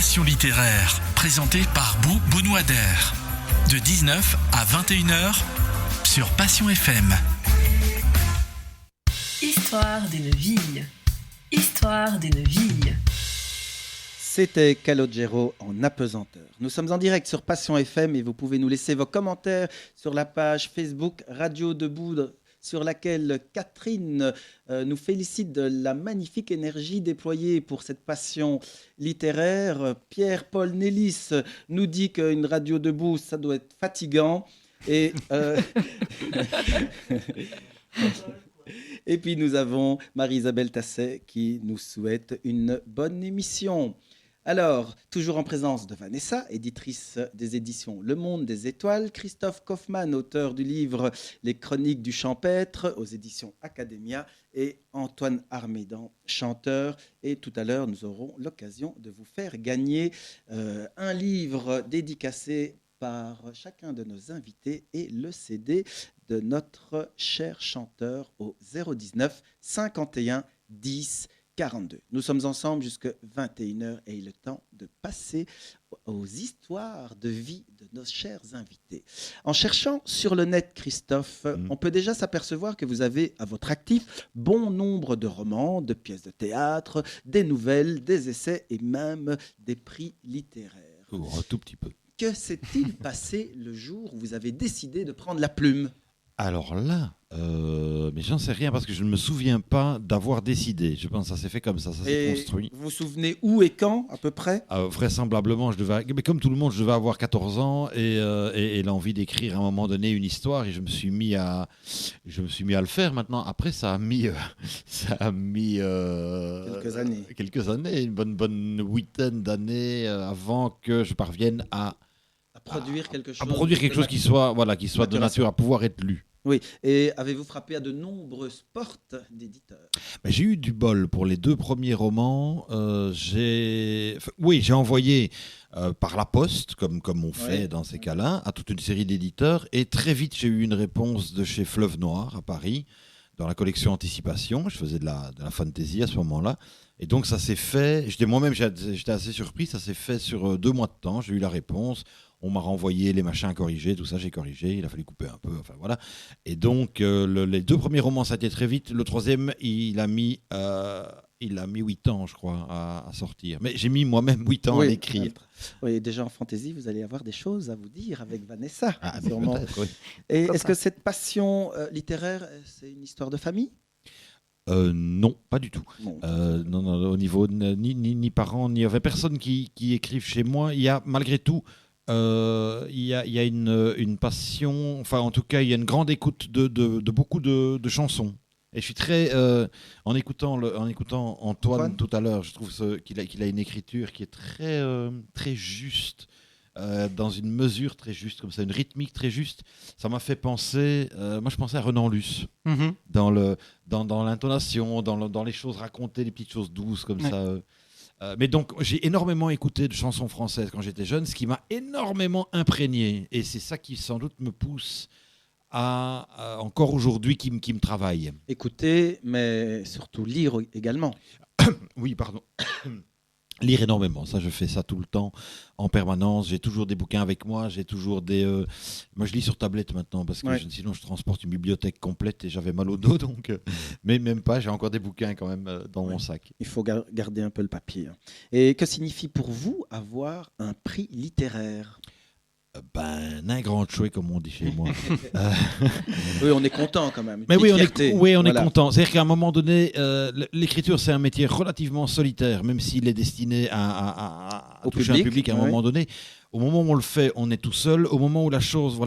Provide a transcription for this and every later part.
Passion littéraire, présenté par Benoît-Der. De 19 à 21h sur Passion FM. Histoire d'une ville. Histoire d'une ville. C'était Calogero en apesanteur. Nous sommes en direct sur Passion FM et vous pouvez nous laisser vos commentaires sur la page Facebook Radio Debout, sur laquelle Catherine nous félicite de la magnifique énergie déployée pour cette passion littéraire. Pierre-Paul Nélis nous dit qu'une radio debout, ça doit être fatigant. Et puis nous avons Marie-Isabelle Tasset qui nous souhaite une bonne émission. Alors, toujours en présence de Vanessa, éditrice des éditions Le Monde des Étoiles, Christophe Kaufmann, auteur du livre Les Chroniques du Champêtre aux éditions Academia, et Antoine Armédan, chanteur. Et tout à l'heure, nous aurons l'occasion de vous faire gagner un livre dédicacé par chacun de nos invités et le CD de notre cher chanteur au 019 51 10 42. Nous sommes ensemble jusqu'à 21h et il est temps de passer aux histoires de vie de nos chers invités. En cherchant sur le net, Christophe, on peut déjà s'apercevoir que vous avez à votre actif bon nombre de romans, de pièces de théâtre, des nouvelles, des essais et même des prix littéraires. Oh, un tout petit peu. Que s'est-il passé le jour où vous avez décidé de prendre la plume ? Alors là, mais j'en sais rien parce que je ne me souviens pas d'avoir décidé. Je pense que ça s'est fait comme ça s'est construit. Vous vous souvenez où et quand, à peu près ? Vraisemblablement, mais comme tout le monde, je devais avoir 14 ans et l'envie d'écrire à un moment donné une histoire et je me suis mis à le faire. Maintenant, après, ça a mis quelques années, une bonne huitaine d'années avant que je parvienne à produire quelque chose. À produire quelque chose qui soit de nature à pouvoir être lu. Oui, et avez-vous frappé à de nombreuses portes d'éditeurs ? J'ai eu du bol pour les 2 premiers romans. J'ai envoyé par la poste, comme on fait dans ces cas-là, à toute une série d'éditeurs. Et très vite, j'ai eu une réponse de chez Fleuve Noir à Paris, dans la collection Anticipation. Je faisais de la fantasy à ce moment-là. Et donc, ça s'est fait. J'étais assez surpris. Ça s'est fait sur 2 mois de temps. J'ai eu la réponse. On m'a renvoyé les machins corrigés, tout ça, j'ai corrigé, il a fallu couper un peu, enfin voilà. Et donc, les 2 premiers romans, ça a été très vite. Le 3e, il a mis 8 ans, je crois, à sortir. Mais j'ai mis moi-même 8 ans à l'écrire. Oui, déjà en fantaisie, vous allez avoir des choses à vous dire avec Vanessa, sûrement. Oui. Et est-ce que cette passion littéraire, c'est une histoire de famille ? Non, pas du tout. Non, au niveau ni parents, ni personne qui écrivent chez moi. Il y a malgré tout... il y a une passion, enfin en tout cas il y a une grande écoute de beaucoup de chansons. Et je suis très en écoutant Antoine tout à l'heure, je trouve qu'il a une écriture qui est très juste, dans une mesure très juste, comme ça, une rythmique très juste. Ça m'a fait penser, moi je pensais à Renan Luce, dans l'intonation, dans les choses racontées, les petites choses douces comme ça. Mais donc, j'ai énormément écouté de chansons françaises quand j'étais jeune, ce qui m'a énormément imprégné. Et c'est ça qui, sans doute, me pousse à encore aujourd'hui, qui me travaille. Écouter, mais surtout lire également. Oui, pardon. Lire énormément, ça je fais ça tout le temps, en permanence. J'ai toujours des bouquins avec moi, j'ai toujours des... Moi je lis sur tablette maintenant parce que sinon je transporte une bibliothèque complète et j'avais mal au dos, donc... Mais même pas, j'ai encore des bouquins quand même dans mon sac. Il faut garder un peu le papier. Et que signifie pour vous avoir un prix littéraire ? Un grand chouet, comme on dit chez moi. Oui, on est content quand même. Mais oui, on est content. C'est-à-dire qu'à un moment donné, l'écriture, c'est un métier relativement solitaire, même s'il est destiné à toucher un public à un moment donné. Au moment où on le fait, on est tout seul. Au moment où la chose,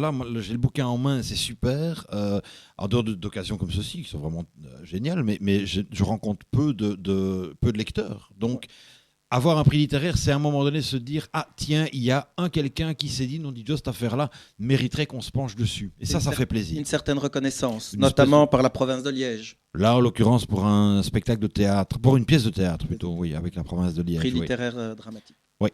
j'ai le bouquin en main, c'est super. En dehors d'occasions comme ceci, qui sont vraiment géniales, mais je rencontre peu de lecteurs. Donc, avoir un prix littéraire, c'est à un moment donné se dire « Ah, tiens, il y a quelqu'un qui s'est dit, non, dit cette affaire-là mériterait qu'on se penche dessus. » Et ça fait plaisir. Une certaine reconnaissance, notamment par la province de Liège. Là, en l'occurrence, pour un spectacle de théâtre, pour une pièce de théâtre plutôt, oui, avec la province de Liège. Prix littéraire dramatique. Oui.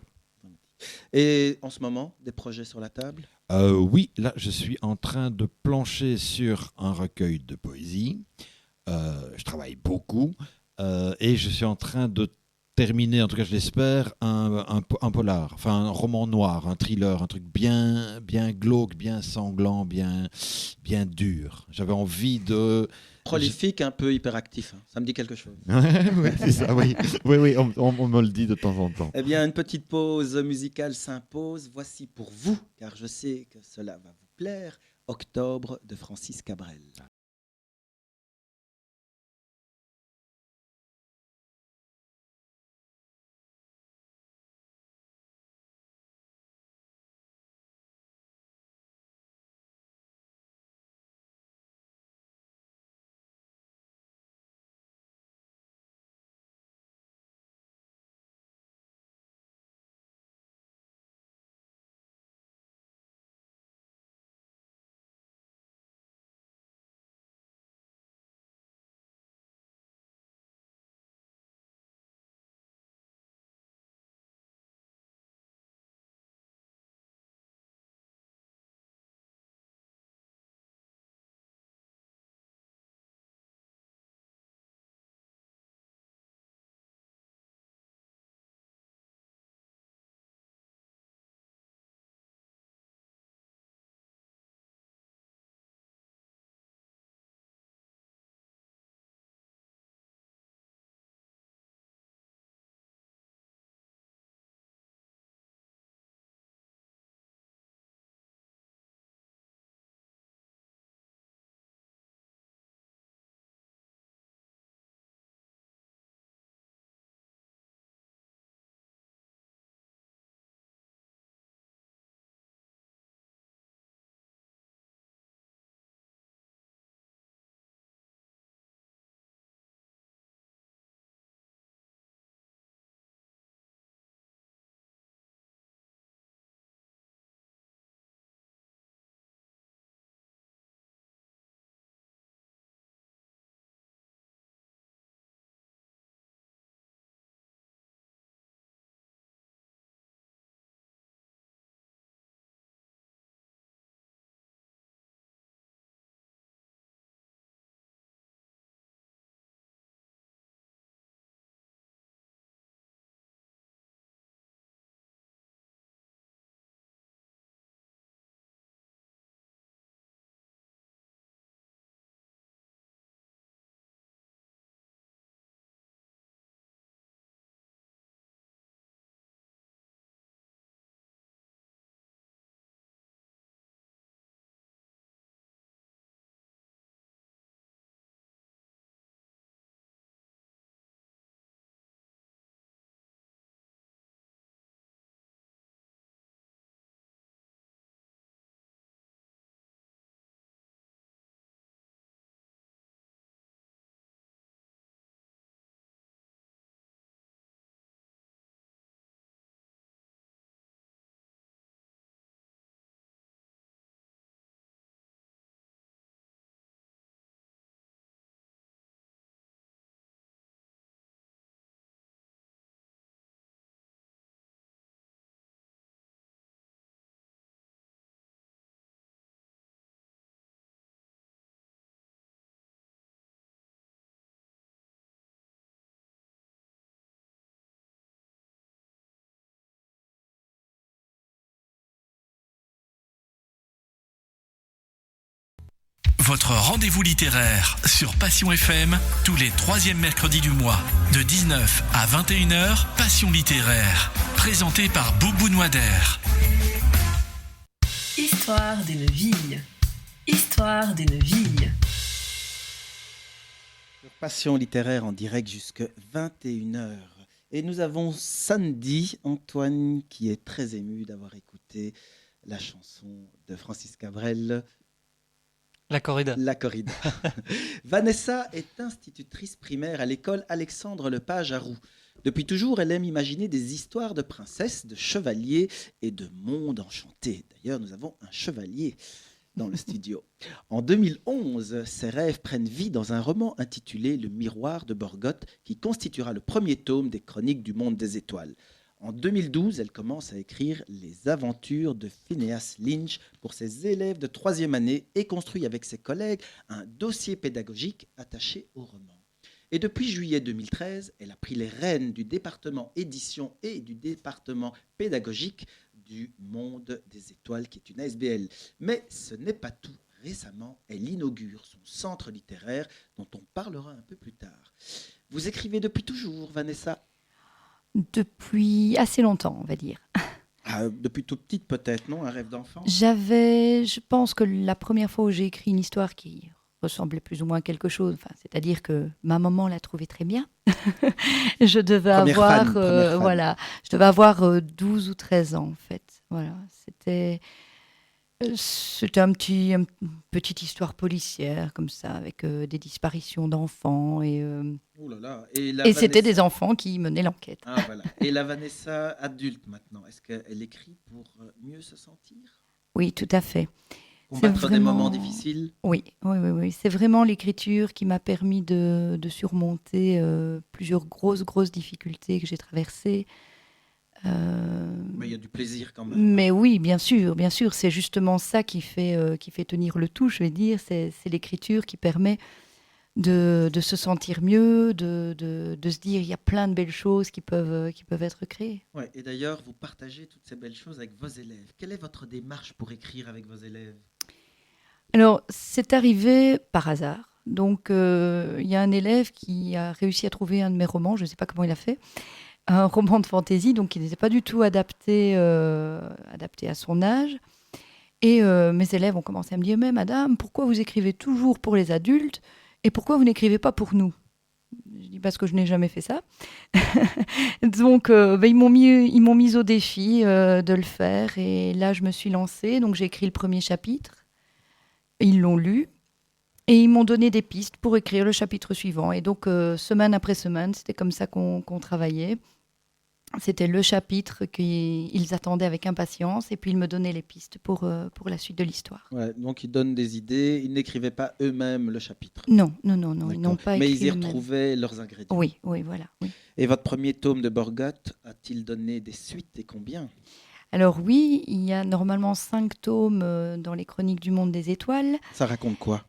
Et en ce moment, des projets sur la table ? Oui, là, je suis en train de plancher sur un recueil de poésie. Je travaille beaucoup et je suis en train de terminer, en tout cas je l'espère, un polar, enfin un roman noir, un thriller, un truc bien glauque, bien sanglant, bien dur. J'avais envie de... Prolifique, un peu hyperactif. Ça me dit quelque chose. Oui, c'est ça, oui. Oui, on me le dit de temps en temps. Eh bien, une petite pause musicale s'impose. Voici pour vous, car je sais que cela va vous plaire, Octobre de Francis Cabrel. Votre rendez-vous littéraire sur Passion FM, tous les troisièmes mercredis du mois, de 19 à 21h, Passion littéraire, présenté par Boubou Noader. Histoire d'une ville. Histoire d'une ville. Passion littéraire en direct jusqu'à 21h. Et nous avons samedi Antoine qui est très ému d'avoir écouté la chanson de Francis Cabrel. La corrida. La corrida. Vanessa est institutrice primaire à l'école Alexandre Lepage à Roux. Depuis toujours, elle aime imaginer des histoires de princesses, de chevaliers et de mondes enchantés. D'ailleurs, nous avons un chevalier dans le studio. En 2011, ses rêves prennent vie dans un roman intitulé Le Miroir de Borgotte, qui constituera le premier tome des Chroniques du monde des étoiles. En 2012, elle commence à écrire Les aventures de Phineas Lynch pour ses élèves de 3e année et construit avec ses collègues un dossier pédagogique attaché au roman. Et depuis juillet 2013, elle a pris les rênes du département édition et du département pédagogique du Monde des Étoiles, qui est une ASBL. Mais ce n'est pas tout. Récemment, elle inaugure son centre littéraire, dont on parlera un peu plus tard. Vous écrivez depuis toujours, Vanessa? Depuis assez longtemps, on va dire. Depuis toute petite peut-être, non? Un rêve d'enfant? Je pense que la première fois où j'ai écrit une histoire qui ressemblait plus ou moins à quelque chose, c'est-à-dire que ma maman l'a trouvée très bien. Je devais Première fan. voilà, je devais avoir 12 ou 13 ans en fait. Voilà, c'était une petite histoire policière comme ça, avec des disparitions d'enfants Ouh là là. et c'était des enfants qui menaient l'enquête. Ah, voilà. Et la Vanessa adulte maintenant, est-ce qu'elle écrit pour mieux se sentir? Oui, tout à fait. Combattre des vraiment- moments difficiles? Oui. C'est vraiment l'écriture qui m'a permis de surmonter plusieurs grosses difficultés que j'ai traversées. Mais il y a du plaisir quand même. Mais oui, bien sûr, c'est justement ça qui fait tenir le tout, je vais dire. C'est l'écriture qui permet de se sentir mieux, de se dire il y a plein de belles choses qui peuvent être créées. Ouais, et d'ailleurs, vous partagez toutes ces belles choses avec vos élèves. Quelle est votre démarche pour écrire avec vos élèves? Alors, c'est arrivé par hasard. Donc, il y a un élève qui a réussi à trouver un de mes romans, je ne sais pas comment il a fait, un roman de fantaisie, donc qui n'était pas du tout adapté à son âge. Et mes élèves ont commencé à me dire, mais madame, pourquoi vous écrivez toujours pour les adultes et pourquoi vous n'écrivez pas pour nous? Je dis parce que je n'ai jamais fait ça. Donc, ils m'ont mis au défi de le faire. Et là, je me suis lancée. Donc, j'ai écrit le premier chapitre. Ils l'ont lu. Et ils m'ont donné des pistes pour écrire le chapitre suivant. Et donc, semaine après semaine, c'était comme ça qu'on travaillait. C'était le chapitre qu'ils attendaient avec impatience. Et puis, ils me donnaient les pistes pour la suite de l'histoire. Ouais, donc ils donnent des idées, ils n'écrivaient pas eux-mêmes le chapitre. Non, ils D'accord. n'ont pas Mais écrit ils y eux-mêmes. retrouvaient leurs ingrédients. Oui, voilà. Oui. Et votre premier tome de Borgotte a-t-il donné des suites et combien? Alors oui, il y a normalement 5 tomes dans les Chroniques du Monde des Étoiles. Ça raconte quoi?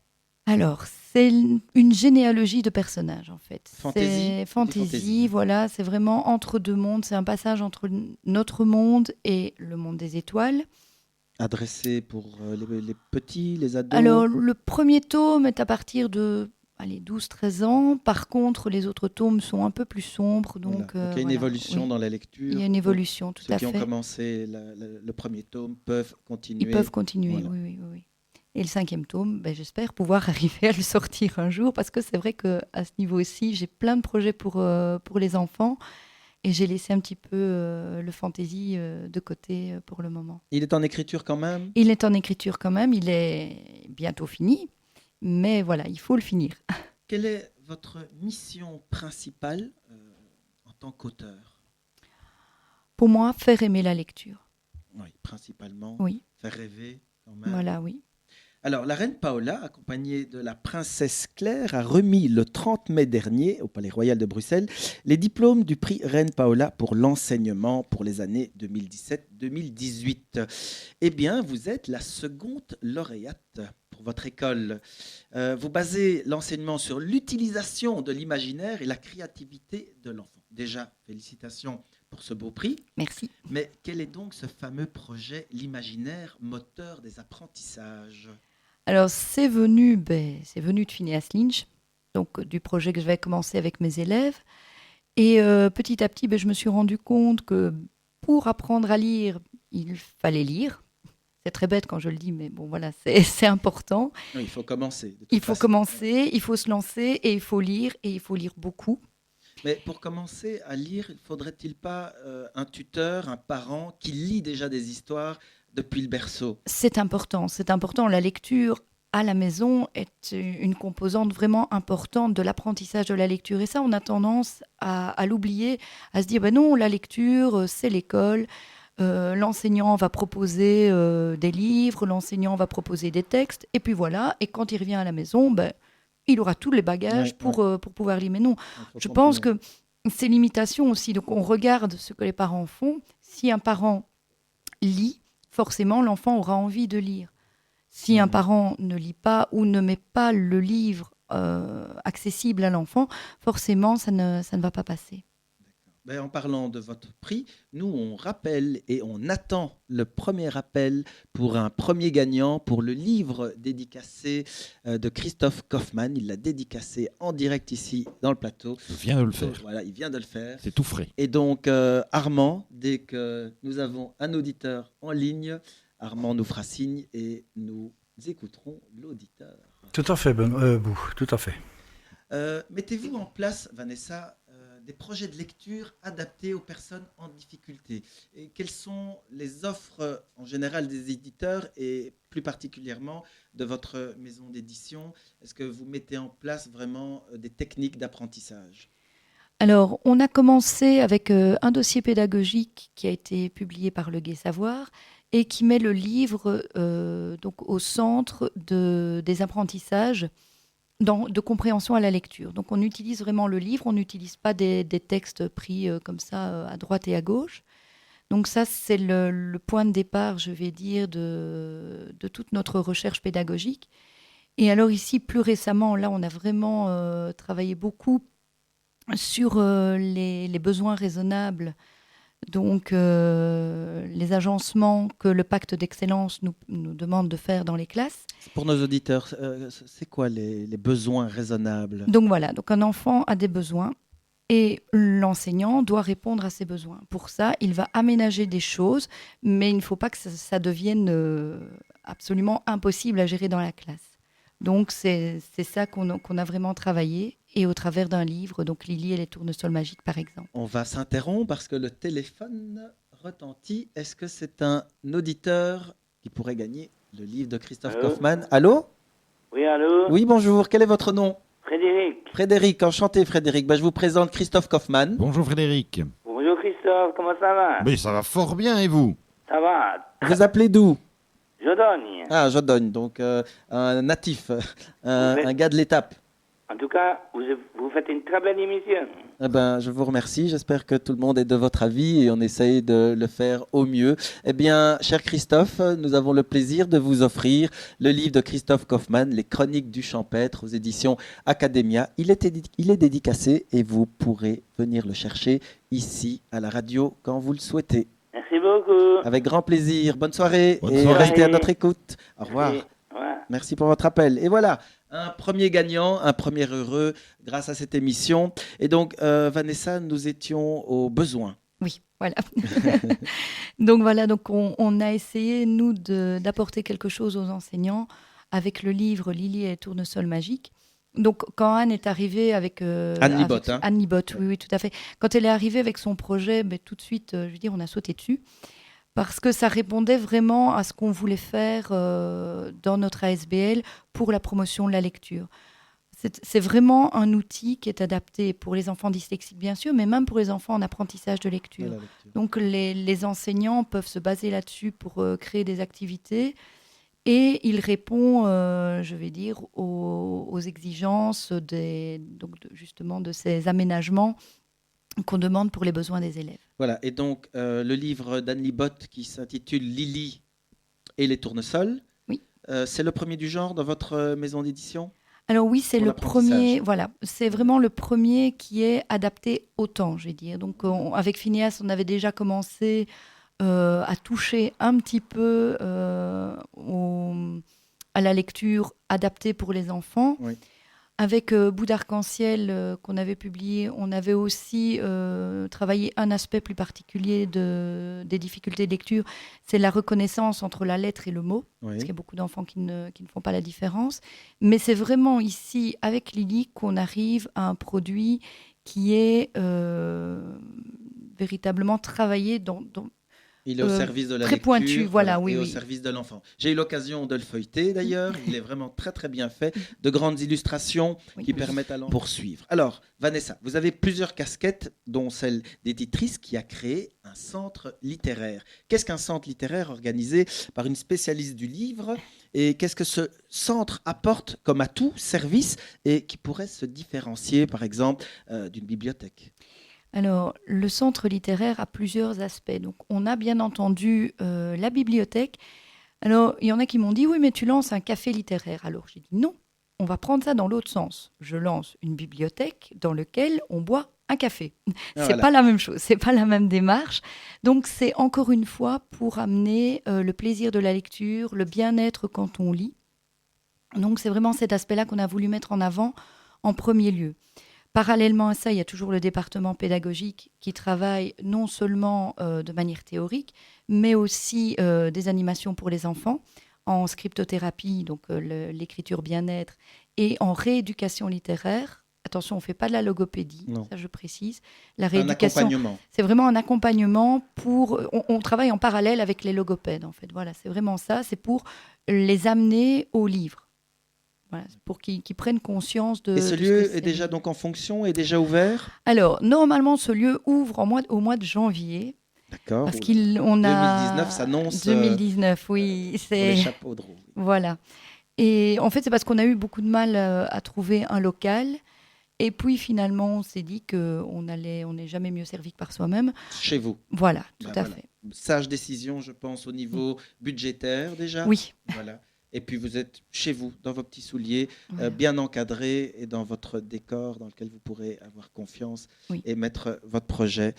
Alors, c'est une généalogie de personnages, en fait. Fantaisie? C'est Fantaisie. fantaisie, voilà, c'est vraiment entre deux mondes. C'est un passage entre notre monde et le monde des étoiles. Adressé pour les petits, les ados? Alors, le premier tome est à partir de 12-13 ans. Par contre, les autres tomes sont un peu plus sombres. Voilà. Donc, Il y a une voilà, évolution oui. dans la lecture. Il y a une évolution, tout Ceux à qui ont fait. commencé le premier tome peuvent continuer. Ils peuvent continuer, Voilà. oui. Et le 5e tome, j'espère pouvoir arriver à le sortir un jour, parce que c'est vrai qu'à ce niveau-ci, j'ai plein de projets pour les enfants, et j'ai laissé un petit peu le fantasy de côté pour le moment. Il est en écriture quand même? Il est en écriture quand même, il est bientôt fini, mais voilà, il faut le finir. Quelle est votre mission principale en tant qu'auteur? Pour moi, faire aimer la lecture. Oui, principalement. Oui, Faire rêver quand même. voilà, oui. Alors, la reine Paola, accompagnée de la princesse Claire, a remis le 30 mai dernier au Palais Royal de Bruxelles les diplômes du prix Reine Paola pour l'enseignement pour les années 2017-2018. Eh bien, vous êtes la seconde lauréate pour votre école. Vous basez l'enseignement sur l'utilisation de l'imaginaire et la créativité de l'enfant. Déjà, félicitations pour ce beau prix. Merci. Mais quel est donc ce fameux projet, l'imaginaire moteur des apprentissages? Alors, c'est venu de Phineas Lynch, donc du projet que je vais commencer avec mes élèves. Et petit à petit, je me suis rendu compte que pour apprendre à lire, il fallait lire. C'est très bête quand je le dis, mais bon, voilà, c'est important. Non, il faut commencer. de toute Il faut façon. commencer, il faut se lancer et il faut lire beaucoup. Mais pour commencer à lire, faudrait-il pas un tuteur, un parent qui lit déjà des histoires depuis le berceau? C'est important. La lecture à la maison est une composante vraiment importante de l'apprentissage de la lecture. Et ça, on a tendance à l'oublier, à se dire, non, la lecture, c'est l'école. L'enseignant va proposer des livres, l'enseignant va proposer des textes. Et puis voilà, et quand il revient à la maison, il aura tous les bagages pour pouvoir lire. Mais non, je pense que c'est l'imitation aussi. Donc, on regarde ce que les parents font. Si un parent lit, forcément, l'enfant aura envie de lire. Si un parent ne lit pas ou ne met pas le livre accessible à l'enfant, forcément, ça ne va pas passer. Ben, en parlant de votre prix, nous, on rappelle et on attend le premier appel pour un premier gagnant pour le livre dédicacé de Christophe Kaufmann. Il l'a dédicacé en direct ici dans le plateau. Je viens de le faire. Voilà, il vient de le faire. C'est tout frais. Et donc, Armand, dès que nous avons un auditeur en ligne, Armand nous fera signe et nous écouterons l'auditeur. Tout à fait, Bou, tout à fait. Mettez-vous en place, Vanessa, des projets de lecture adaptés aux personnes en difficulté. Et quelles sont les offres en général des éditeurs et plus particulièrement de votre maison d'édition? Est-ce que vous mettez en place vraiment des techniques d'apprentissage? Alors, on a commencé avec un dossier pédagogique qui a été publié par Le Gai Savoir et qui met le livre donc au centre des apprentissages de compréhension à la lecture. Donc on utilise vraiment le livre, on n'utilise pas des textes pris comme ça à droite et à gauche. Donc ça, c'est le point de départ, je vais dire, de toute notre recherche pédagogique. Et alors ici, plus récemment, là, on a vraiment travaillé beaucoup sur les besoins raisonnables, donc les agencements que le pacte d'excellence nous demande de faire dans les classes. Pour nos auditeurs, c'est quoi les besoins raisonnables? Donc voilà, donc un enfant a des besoins et l'enseignant doit répondre à ces besoins. Pour ça, il va aménager des choses, mais il ne faut pas que ça devienne absolument impossible à gérer dans la classe. Donc c'est ça qu'on a vraiment travaillé, et au travers d'un livre, donc Lily et les tournesols magiques par exemple. On va s'interrompre parce que le téléphone retentit. Est-ce que c'est un auditeur qui pourrait gagner le livre de Christophe Kaufmann? Allô? Oui, allô? Oui, bonjour. Quel est votre nom? Frédéric. Frédéric, enchanté Frédéric. Je vous présente Christophe Kaufmann. Bonjour Frédéric. Bonjour Christophe, comment ça va? Mais ça va fort bien, et vous? Ça va. Vous appelez d'où? Jodogne. Ah, Jodogne, donc un natif, un gars de l'étape. En tout cas, vous faites une très belle émission. Eh ben, je vous remercie. J'espère que tout le monde est de votre avis et on essaye de le faire au mieux. Eh bien, cher Christophe, nous avons le plaisir de vous offrir le livre de Christophe Kaufmann, Les Chroniques du Champêtre, aux éditions Academia. Il est dédicacé et vous pourrez venir le chercher ici à la radio quand vous le souhaitez. Merci beaucoup. Avec grand plaisir. Bonne soirée. Bonne et soirée. restez à notre écoute. Au revoir. Merci. Ouais. Merci pour votre appel. Et voilà, un premier gagnant, un premier heureux grâce à cette émission. Et donc, Vanessa, nous étions aux besoins. Oui, voilà. Donc voilà, donc on a essayé, nous, d'apporter quelque chose aux enseignants avec le livre Lily et les tournesols magiques. Donc, quand Anne est arrivée avec... Anne Libotte, hein. Anne Libotte, oui, tout à fait. Quand elle est arrivée avec son projet, tout de suite, je veux dire, on a sauté dessus. Parce que ça répondait vraiment à ce qu'on voulait faire dans notre ASBL pour la promotion de la lecture. C'est vraiment un outil qui est adapté pour les enfants dyslexiques, bien sûr, mais même pour les enfants en apprentissage de lecture. Donc, les enseignants peuvent se baser là-dessus pour créer des activités. Et il répond, je vais dire, aux exigences justement de ces aménagements qu'on demande pour les besoins des élèves. Voilà, et donc le livre d'Anne Libotte qui s'intitule Lily et les tournesols, oui. C'est le premier du genre dans votre maison d'édition? Alors oui, c'est pour le premier, voilà, c'est vraiment le premier qui est adapté au temps, je vais dire. Donc avec Phineas, on avait déjà commencé à toucher un petit peu à la lecture adaptée pour les enfants. Oui. Avec Bout d'arc-en-ciel qu'on avait publié, on avait aussi travaillé un aspect plus particulier des difficultés de lecture, c'est la reconnaissance entre la lettre et le mot, Oui. parce qu'il y a beaucoup d'enfants qui ne font pas la différence. Mais c'est vraiment ici, avec Lily, qu'on arrive à un produit qui est véritablement travaillé Il est au service de la très lecture, pointu, voilà, oui, et au oui. service de l'enfant. J'ai eu l'occasion de le feuilleter d'ailleurs, il est vraiment très très bien fait, de grandes illustrations Oui. qui permettent à l'enfant de poursuivre. Alors, Vanessa, vous avez plusieurs casquettes, dont celle d'éditrice qui a créé un centre littéraire. Qu'est-ce qu'un centre littéraire organisé par une spécialiste du livre et qu'est-ce que ce centre apporte comme atout, service et qui pourrait se différencier par exemple d'une bibliothèque? Alors, le centre littéraire a plusieurs aspects. Donc, on a bien entendu la bibliothèque. Alors, il y en a qui m'ont dit, oui, mais tu lances un café littéraire. Alors, j'ai dit non, on va prendre ça dans l'autre sens. Je lance une bibliothèque dans laquelle on boit un café. C'est Voilà. pas la même chose, c'est pas la même démarche. Donc c'est encore une fois pour amener le plaisir de la lecture, le bien-être quand on lit. Donc c'est vraiment cet aspect-là qu'on a voulu mettre en avant en premier lieu. Parallèlement à ça, il y a toujours le département pédagogique qui travaille non seulement de manière théorique, mais aussi des animations pour les enfants en scriptothérapie, donc l'écriture bien-être, et en rééducation littéraire. Attention, on ne fait pas de la logopédie, Non. ça je précise. La Un rééducation, accompagnement. c'est vraiment un accompagnement pour... On travaille en parallèle avec les logopèdes, en fait. Voilà, c'est vraiment ça. C'est pour les amener au livre. Voilà, c'est pour qu'ils prennent conscience de... Et ce de ce lieu que est c'est. déjà donc en fonction, est déjà ouvert? Alors, normalement, ce lieu ouvre au mois de janvier. D'accord. Parce qu'on a... 2019 s'annonce 2019, oui. pour les C'est... chapeaux de roue. Voilà. Et en fait, c'est parce qu'on a eu beaucoup de mal à trouver un local. Et puis, finalement, on s'est dit qu'on n'est jamais mieux servi que par soi-même. Chez vous. Voilà, tout Bah à voilà. fait. Sage décision, je pense, au niveau budgétaire déjà. Oui. Voilà. Et puis vous êtes chez vous, dans vos petits souliers, Voilà. bien encadrés et dans votre décor dans lequel vous pourrez avoir confiance Oui. et mettre votre projet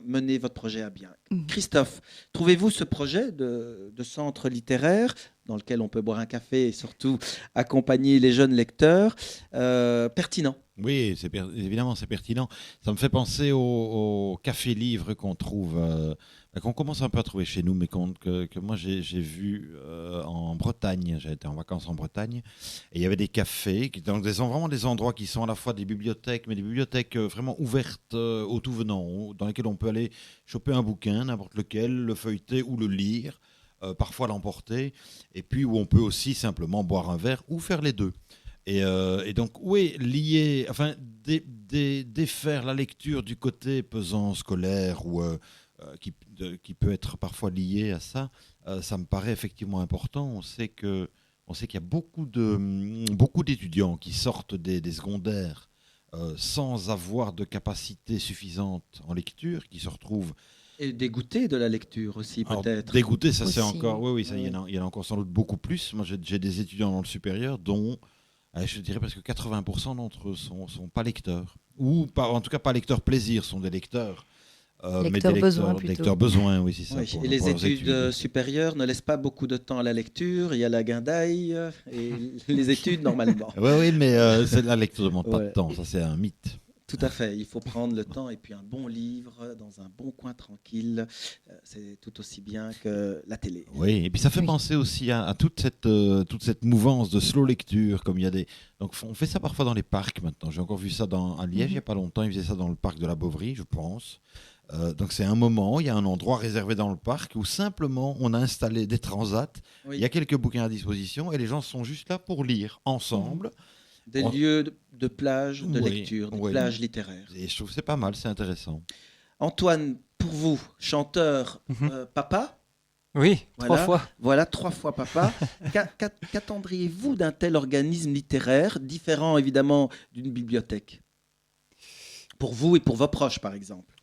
mener votre projet à bien. Mhm. Christophe, trouvez-vous ce projet de centre littéraire dans lequel on peut boire un café et surtout accompagner les jeunes lecteurs pertinent? Oui, évidemment, c'est pertinent. Ça me fait penser au café-livre qu'on trouve, qu'on commence un peu à trouver chez nous, mais que moi j'ai vu en Bretagne. J'ai été en vacances en Bretagne et il y avait des cafés qui sont vraiment des endroits qui sont à la fois des bibliothèques, mais des bibliothèques vraiment ouvertes au tout venant, dans lesquelles on peut aller choper un bouquin, n'importe lequel, le feuilleter ou le lire, parfois l'emporter, et puis où on peut aussi simplement boire un verre ou faire les deux. Et donc, oui, défaire la lecture du côté pesant scolaire ou qui peut être parfois lié à ça, ça me paraît effectivement important. On sait qu'il y a beaucoup d'étudiants qui sortent des secondaires sans avoir de capacité suffisante en lecture, qui se retrouvent Et dégoûté de la lecture aussi, alors, peut-être. dégoûtés. Ça c'est Aussi. encore, oui, ça, Ouais. il y en a encore sans doute beaucoup plus. Moi, j'ai des étudiants dans le supérieur dont je dirais presque 80% d'entre eux sont pas lecteurs. Ou pas, en tout cas pas lecteurs plaisir, sont des lecteurs. Mais Lecteurs des besoin, plutôt. lecteurs besoin, oui, c'est ça. Oui, pour- et les pour leurs études supérieures ne laissent pas beaucoup de temps à la lecture. Il y a la guindaille et les études normalement. Oui, oui, mais la lecture ne demande pas de Ouais. temps, ça c'est un mythe. Tout à fait. Il faut prendre le temps et puis un bon livre dans un bon coin tranquille, c'est tout aussi bien que la télé. Oui, et puis ça fait Oui. penser aussi à toute cette mouvance de slow lecture, comme il y a des... Donc on fait ça parfois dans les parcs maintenant. J'ai encore vu ça à Liège il n'y a pas longtemps, ils faisaient ça dans le parc de la Bovry, je pense. Donc c'est un moment, il y a un endroit réservé dans le parc où simplement on a installé des transats, Oui. il y a quelques bouquins à disposition et les gens sont juste là pour lire ensemble. Des On- lieux de plage, de Oui, lecture, des oui. plages littéraires. Et je trouve que c'est pas mal, c'est intéressant. Antoine, pour vous, chanteur, Mhm. papa, Oui, Voilà. 3 fois. voilà 3 fois papa, qu'attendriez-vous d'un tel organisme littéraire, différent évidemment d'une bibliothèque? Pour vous et pour vos proches, par exemple.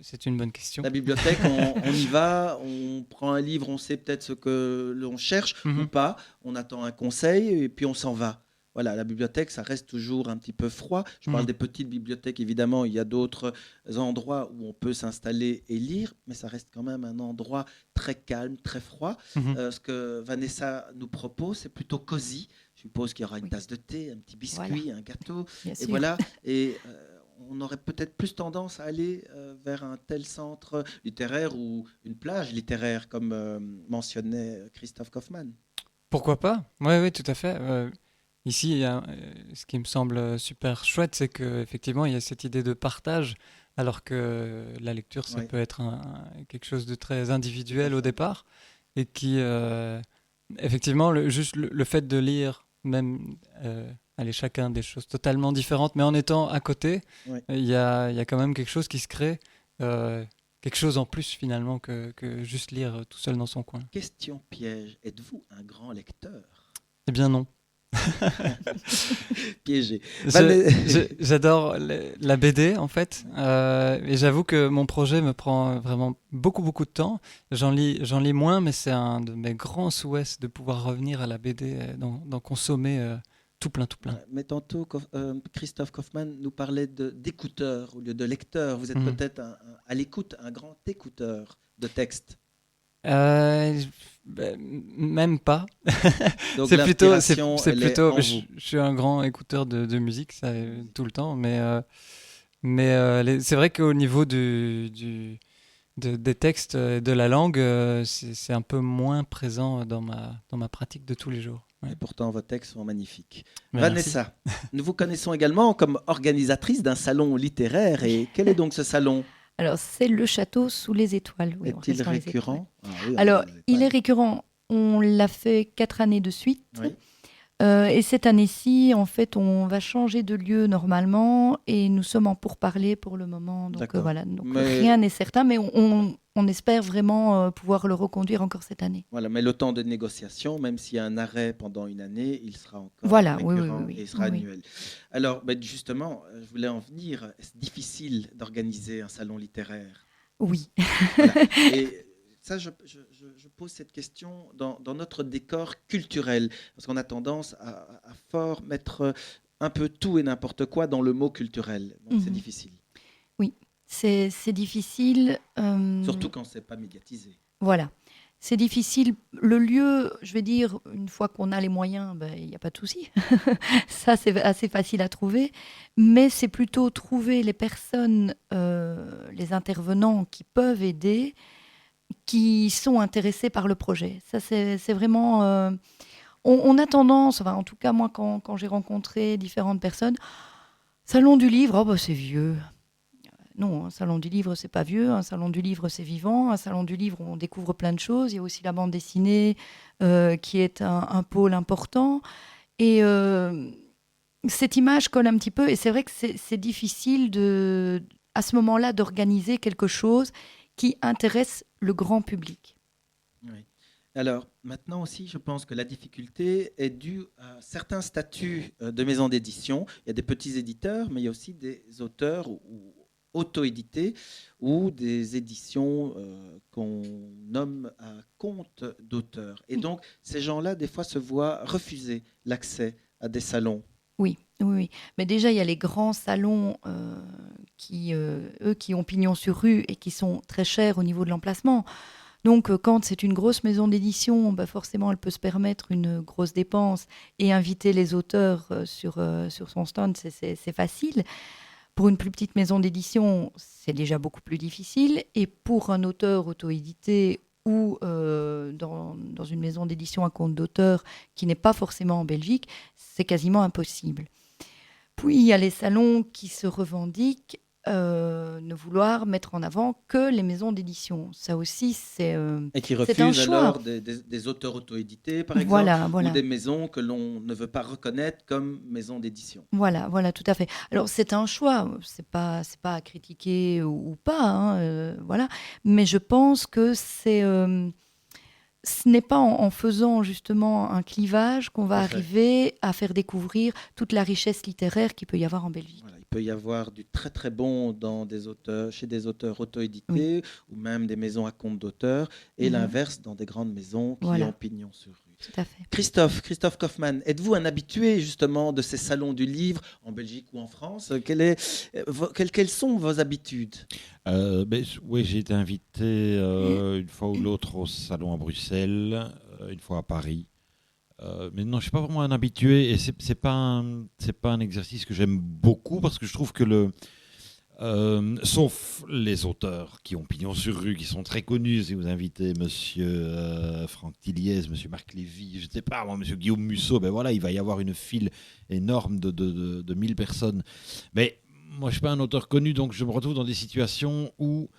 C'est une bonne question. La bibliothèque, on y va, on prend un livre, on sait peut-être ce que l'on cherche Mhm. ou pas, on attend un conseil et puis on s'en va. Voilà, la bibliothèque, ça reste toujours un petit peu froid. Je parle Mhm. des petites bibliothèques, évidemment, il y a d'autres endroits où on peut s'installer et lire, mais ça reste quand même un endroit très calme, très froid. Mhm. Ce que Vanessa nous propose, c'est plutôt cosy. Je suppose qu'il y aura une Oui. tasse de thé, un petit biscuit, un gâteau. Bien Et sûr. voilà, et on aurait peut-être plus tendance à aller vers un tel centre littéraire ou une plage littéraire, comme mentionnait Christophe Kaufmann. Pourquoi pas? Oui, oui, tout à fait. Ici, il y a, ce qui me semble super chouette, c'est qu'effectivement, il y a cette idée de partage, alors que la lecture, ça Ouais. peut être quelque chose de très individuel au départ, et qui, effectivement, juste le fait de lire, même, allez, chacun des choses totalement différentes, mais en étant à côté, Ouais. il y a quand même quelque chose qui se crée, quelque chose en plus finalement que juste lire tout seul dans son coin. Question piège, êtes-vous un grand lecteur? Eh bien non. Piégé. J'adore la BD en fait, et j'avoue que mon projet me prend vraiment beaucoup de temps. J'en lis moins, mais c'est un de mes grands souhaits de pouvoir revenir à la BD, d'en consommer tout plein. Ouais, mais tantôt, Christophe Kaufmann nous parlait d'écouteurs au lieu de lecteurs. Vous êtes peut-être à l'écoute, un grand écouteur de texte. Même pas. Donc c'est plutôt. je je suis un grand écouteur de musique, ça tout le temps, mais c'est vrai qu'au niveau des textes, de la langue, c'est un peu moins présent dans ma pratique de tous les jours. Ouais. Et pourtant, vos textes sont magnifiques. Mais Vanessa, nous vous connaissons également comme organisatrice d'un salon littéraire. Et quel est donc ce salon ? Alors, c'est le château sous les étoiles. Oui, on Est-il reste dans les récurrent ? Alors, il est récurrent. On l'a fait 4 années de suite. Oui. Et cette année-ci, en fait, on va changer de lieu normalement et nous sommes en pourparlers pour le moment. Donc voilà, rien n'est certain, mais on espère vraiment pouvoir le reconduire encore cette année. Voilà, mais le temps de négociation, même s'il y a un arrêt pendant une année, il sera encore récurrent et il sera annuel. Alors, justement, je voulais en venir. Est-ce difficile d'organiser un salon littéraire ? Oui. Voilà. Et ça, je pose cette question dans notre décor culturel, parce qu'on a tendance à fort mettre un peu tout et n'importe quoi dans le mot culturel. Donc, c'est difficile. Oui, c'est difficile. Surtout quand ce n'est pas médiatisé. Voilà. C'est difficile. Le lieu, je vais dire, une fois qu'on a les moyens, il n'y a pas de souci. Ça, c'est assez facile à trouver. Mais c'est plutôt trouver les personnes, les intervenants qui peuvent aider, qui sont intéressés par le projet. Ça, c'est vraiment... on a tendance, enfin, en tout cas, moi, quand j'ai rencontré différentes personnes, salon du livre, c'est vieux. Non, un salon du livre, c'est pas vieux. Un salon du livre, c'est vivant. Un salon du livre, on découvre plein de choses. Il y a aussi la bande dessinée qui est un pôle important. Et cette image colle un petit peu. Et c'est vrai que c'est difficile à ce moment-là d'organiser quelque chose qui intéresse le grand public. Oui. Alors, maintenant aussi, je pense que la difficulté est due à certains statuts de maisons d'édition. Il y a des petits éditeurs, mais il y a aussi des auteurs ou auto-édités ou des éditions qu'on nomme à compte d'auteur. Et donc, ces gens-là, des fois, se voient refuser l'accès à des salons. Oui. Mais déjà, il y a les grands salons qui ont pignon sur rue et qui sont très chers au niveau de l'emplacement. Donc, quand c'est une grosse maison d'édition, forcément, elle peut se permettre une grosse dépense et inviter les auteurs sur son stand, c'est facile. Pour une plus petite maison d'édition, c'est déjà beaucoup plus difficile. Et pour un auteur auto-édité ou dans une maison d'édition à compte d'auteur qui n'est pas forcément en Belgique, c'est quasiment impossible. Puis, il y a les salons qui se revendiquent ne vouloir mettre en avant que les maisons d'édition. Ça aussi, c'est un choix. Et qui refusent alors des auteurs auto-édités, par exemple, ou des maisons que l'on ne veut pas reconnaître comme maisons d'édition. Voilà, tout à fait. Alors, c'est un choix. C'est pas à critiquer ou pas, voilà. Mais je pense que ce n'est pas en faisant justement un clivage qu'on va arriver à faire découvrir toute la richesse littéraire qu'il peut y avoir en Belgique. Voilà, il peut y avoir du très très bon chez des auteurs auto-édités ou même des maisons à compte d'auteurs et l'inverse dans des grandes maisons qui ont pignon sur rue. Tout à fait. Christophe Kaufmann, êtes-vous un habitué justement de ces salons du livre en Belgique ou en France ? Quelles sont vos habitudes ? Oui, j'ai été invité une fois ou l'autre au salon à Bruxelles, une fois à Paris. Mais non, je ne suis pas vraiment un habitué et c'est pas un exercice que j'aime beaucoup parce que je trouve que sauf les auteurs qui ont pignon sur rue, qui sont très connus, si vous invitez monsieur Franck Tilliez, monsieur Marc Lévy, je ne sais pas, moi, monsieur Guillaume Musso, voilà, il va y avoir une file énorme de 1000 personnes. Mais moi, je ne suis pas un auteur connu, donc je me retrouve dans des situations où,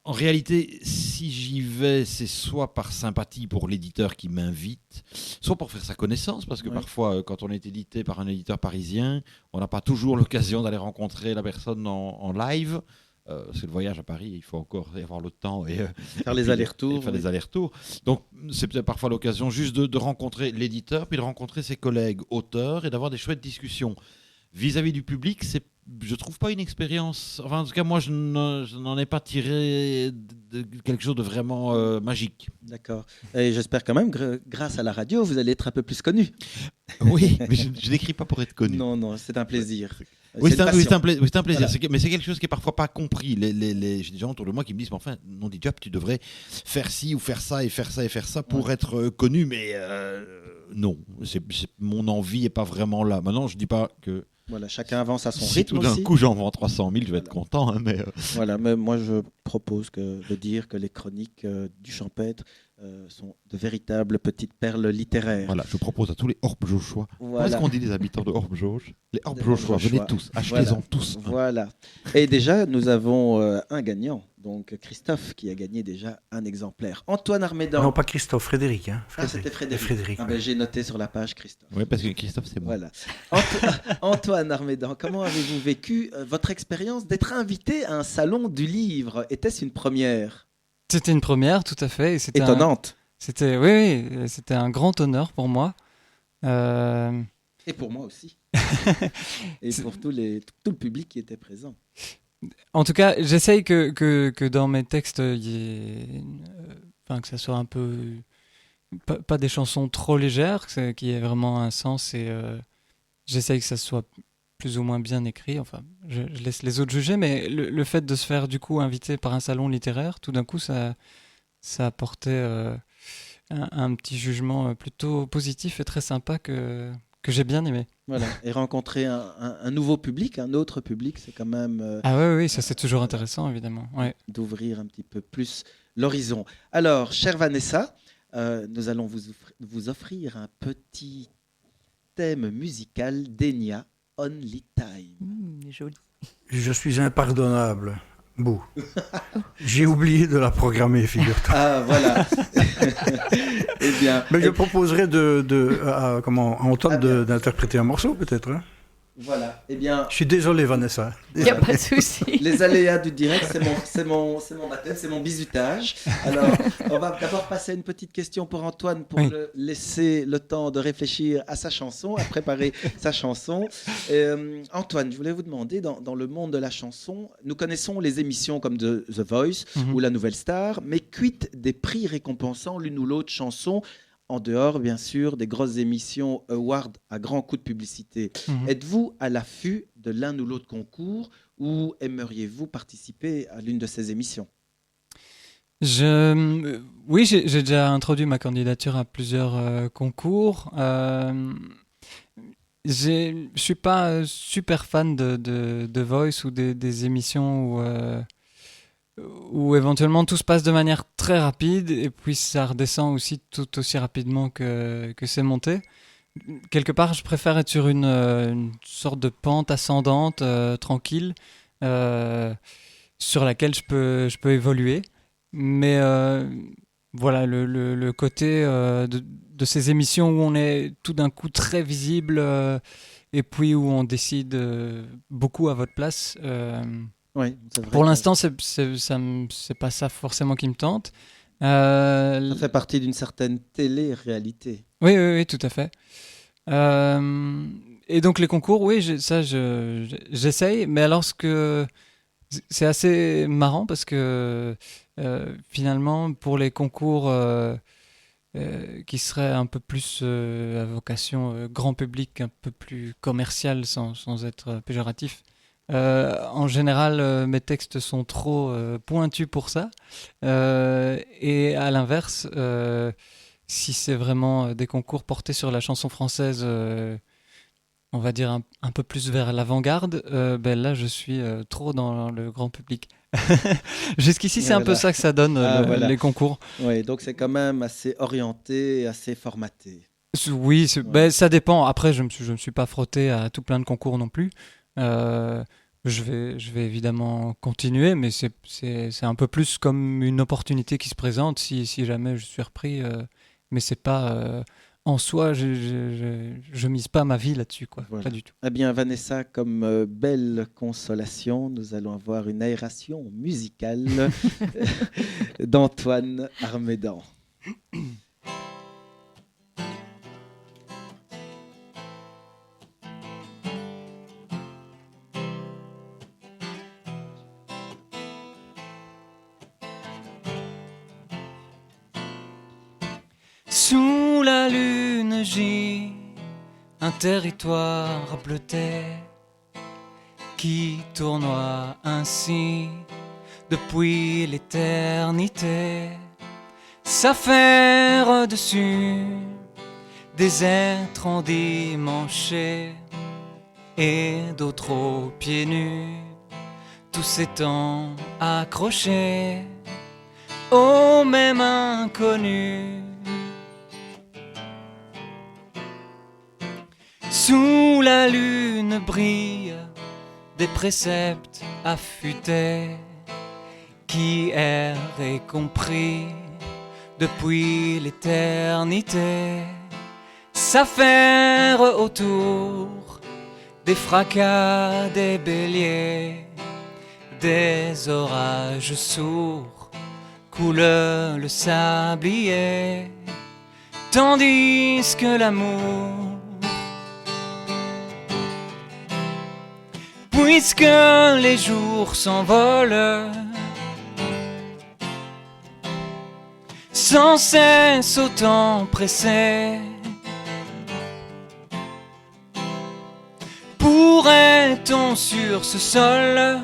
en réalité, si j'y vais, c'est soit par sympathie pour l'éditeur qui m'invite, soit pour faire sa connaissance, parce que parfois, quand on est édité par un éditeur parisien, on n'a pas toujours l'occasion d'aller rencontrer la personne en live. c'est le voyage à Paris, il faut encore y avoir le temps et Faire les allers-retours. faire oui. des allers-retours. Donc c'est peut-être parfois l'occasion juste de rencontrer l'éditeur, puis de rencontrer ses collègues auteurs et d'avoir des chouettes discussions. Vis-à-vis du public, je trouve pas une expérience. Enfin, en tout cas, moi, je n'en ai pas tiré quelque chose de vraiment magique. D'accord. Et j'espère quand même, grâce à la radio, vous allez être un peu plus connu. Oui, mais je n'écris pas pour être connu. Non, non, c'est un plaisir. Oui, une c'est un passion. plaisir. Voilà. Mais c'est quelque chose qui est parfois pas compris. J'ai des gens autour de moi qui me disent, mais enfin, non, dit Diop, tu devrais faire ci ou faire ça et faire ça et faire ça pour être connu. Mais non, mon envie est pas vraiment là. Maintenant, je dis pas que Voilà, chacun avance à son si rythme tout d'un aussi. coup j'en vends 300 000, je vais être Voilà. content. Hein, mais Voilà, mais moi je propose de dire que les chroniques du Champêtre sont de véritables petites perles littéraires. voilà, je propose à tous les Orbe-Jochois. Comment est-ce Voilà. qu'on dit les habitants de Orbe-Jauge? Les Des Orbe-Jochois, venez Orbe-Jochois. tous, achetez-en Voilà. tous. Hein. Voilà. Et déjà, nous avons un gagnant. Donc Christophe qui a gagné déjà un exemplaire. Antoine Armédan. Non, pas Christophe, Frédéric. Hein. Ah, c'était Frédéric. Ah, ben, j'ai noté sur la page Christophe. Oui, parce que Christophe, c'est moi. Voilà. Antoine Armédan, comment avez-vous vécu votre expérience d'être invité à un salon du livre? Était-ce une première? C'était une première, tout à fait. Et c'était Étonnante. oui, c'était un grand honneur pour moi. Et pour moi aussi. Et pour tout le public qui était présent. En tout cas, j'essaye que dans mes textes, que ça soit un peu pas des chansons trop légères, qu'il y ait vraiment un sens et j'essaye que ça soit plus ou moins bien écrit. Enfin, je laisse les autres juger, mais le fait de se faire du coup inviter par un salon littéraire, tout d'un coup, ça apportait un petit jugement plutôt positif et très sympa que j'ai bien aimé. Voilà. Et rencontrer un nouveau public, un autre public, c'est quand même Ah oui, ça c'est toujours intéressant, évidemment. Ouais. d'ouvrir un petit peu plus l'horizon. Alors, chère Vanessa, nous allons vous offrir un petit thème musical d'Enya, Only Time. Joli. Je suis impardonnable. Bouh. J'ai oublié de la programmer, figure-toi. Ah, voilà. Eh bien, Mais je proposerais à Antoine Ah, bien. d'interpréter un morceau, peut-être. Hein. voilà. Eh bien, Je suis désolé, Vanessa. Il n'y a pas de souci. les aléas du direct, c'est mon baptême, c'est mon bisutage. Alors, on va d'abord passer à une petite question pour Antoine pour Oui. le laisser le temps de réfléchir à sa chanson, à préparer sa chanson. Antoine, je voulais vous demander, dans le monde de la chanson, nous connaissons les émissions comme The Voice Mhm. ou La Nouvelle Star, mais quid des prix récompensant l'une ou l'autre chanson en dehors, bien sûr, des grosses émissions awards à grands coups de publicité. Mhm. Êtes-vous à l'affût de l'un ou l'autre concours ou aimeriez-vous participer à l'une de ces émissions? Oui, j'ai déjà introduit ma candidature à plusieurs concours. Je suis pas super fan de Voice ou des émissions où éventuellement tout se passe de manière très rapide et puis ça redescend aussi tout aussi rapidement que c'est monté. Quelque part, je préfère être sur une sorte de pente ascendante, tranquille, sur laquelle je peux évoluer. Mais voilà, le côté de ces émissions où on est tout d'un coup très visible et puis où on décide beaucoup à votre place. Oui, c'est vrai Pour que l'instant, c'est pas ça forcément qui me tente. ça fait partie d'une certaine télé-réalité. Oui, tout à fait. Et donc les concours, oui, j'essaye, mais alors c'est assez marrant parce que finalement, pour les concours qui seraient un peu plus à vocation grand public, un peu plus commercial sans être péjoratif, en général, mes textes sont trop pointus pour ça. Et à l'inverse, si c'est vraiment des concours portés sur la chanson française, on va dire un peu plus vers l'avant-garde, ben là je suis trop dans le grand public. Jusqu'ici, c'est un peu Voilà. ça que ça donne, Voilà. les concours. Oui, donc c'est quand même assez orienté, et assez formaté. Oui, Ouais. ben, ça dépend. Après, je me suis pas frotté à tout plein de concours non plus. Je vais évidemment continuer, mais c'est un peu plus comme une opportunité qui se présente si jamais je suis repris. Mais c'est pas en soi, je mise pas ma vie là-dessus, quoi. Voilà. Pas du tout. Eh bien, Vanessa, comme belle consolation, nous allons avoir une aération musicale d'Antoine Armédan. Sous la lune gît un territoire bleuté qui tournoie ainsi depuis l'éternité. S'affaire dessus des êtres endimanchés et d'autres aux pieds nus, tous étant accrochés au même inconnu. Sous la lune brillent des préceptes affûtés qui errent et compris depuis l'éternité. S'affaire autour des fracas des béliers, des orages sourds coule le sablier, tandis que l'amour, puisque les jours s'envolent, sans cesse au temps pressé, pourrait-on sur ce sol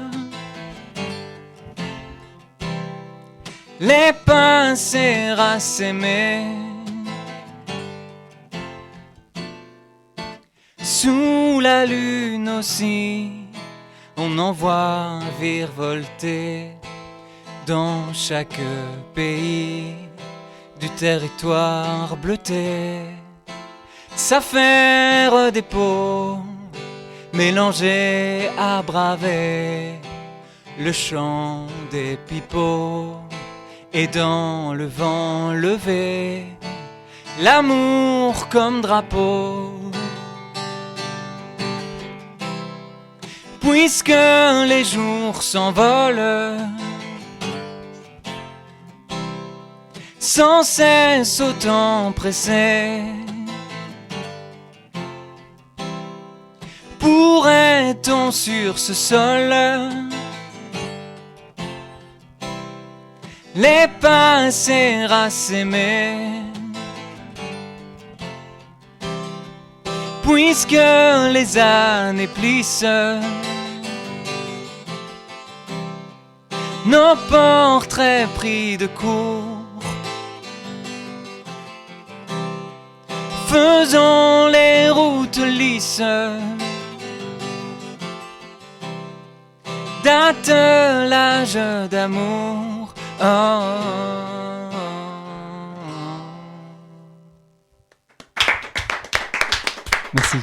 les pincer à s'aimer? Sous la lune aussi, on en voit virevolter dans chaque pays du territoire bleuté. S'affaire des peaux mélangées à braver le chant des pipeaux, et dans le vent levé l'amour comme drapeau. Puisque les jours s'envolent, sans cesse au temps pressé, pourrait-on sur ce sol les pincer à s'aimer? Puisque les années plissent nos portraits pris de court, faisons les routes lisses d'attelage d'amour. Oh, oh, oh. Merci.